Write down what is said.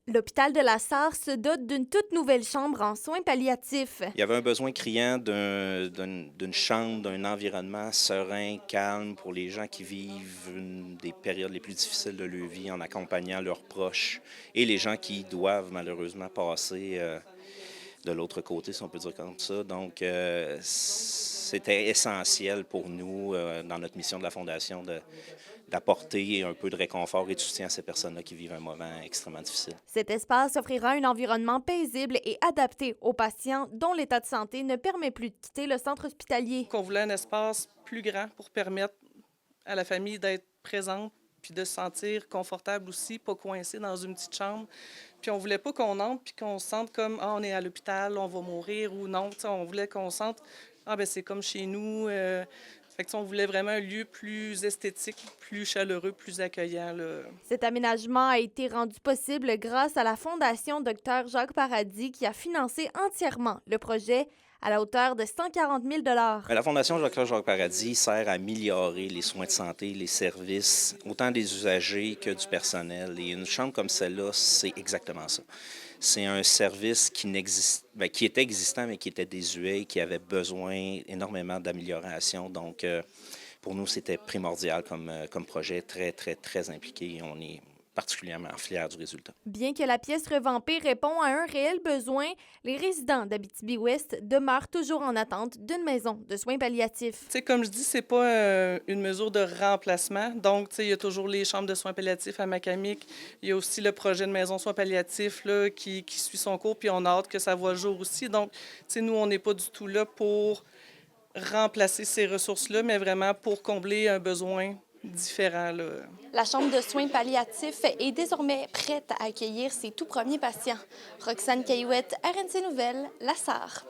L'hôpital de la Sarre se dote d'une toute nouvelle chambre en soins palliatifs. Il y avait un besoin criant d'une chambre, d'un environnement serein, calme pour les gens qui vivent des périodes les plus difficiles de leur vie en accompagnant leurs proches et les gens qui doivent malheureusement passer de l'autre côté, si on peut dire comme ça. Donc, c'était essentiel pour nous, dans notre mission de la Fondation, d'apporter un peu de réconfort et de soutien à ces personnes-là qui vivent un moment extrêmement difficile. Cet espace offrira un environnement paisible et adapté aux patients dont l'état de santé ne permet plus de quitter le centre hospitalier. On voulait un espace plus grand pour permettre à la famille d'être présente puis de se sentir confortable aussi, pas coincé dans une petite chambre. Puis on voulait pas qu'on entre puis qu'on se sente comme on est à l'hôpital, on va mourir ou non. T'sais, on voulait qu'on se sente c'est comme chez nous. Fait que, on voulait vraiment un lieu plus esthétique, plus chaleureux, plus accueillant, là. Cet aménagement a été rendu possible grâce à la Fondation Dr Jacques Paradis qui a financé entièrement le projet à la hauteur de 140 000 $. La Fondation Jacques Paradis sert à améliorer les soins de santé, les services, autant des usagers que du personnel. Et une chambre comme celle-là, c'est exactement ça. C'est un service qui était existant, mais qui était désuet, qui avait besoin énormément d'amélioration. Donc, pour nous, c'était primordial comme projet, très, très, très impliqué. On est particulièrement fiers du résultat. Bien que la pièce revampée répond à un réel besoin, les résidents d'Abitibi-Ouest demeurent toujours en attente d'une maison de soins palliatifs. T'sais, comme je dis, c'est pas une mesure de remplacement. Donc, il y a toujours les chambres de soins palliatifs à Macamic. Il y a aussi le projet de maison soins palliatifs là, qui suit son cours, puis on a hâte que ça voit le jour aussi. Donc, nous, on n'est pas du tout là pour remplacer ces ressources-là, mais vraiment pour combler un besoin différent, là. La chambre de soins palliatifs est désormais prête à accueillir ses tout premiers patients. Roxane Caillouette, RNC Nouvelles, La Sarre.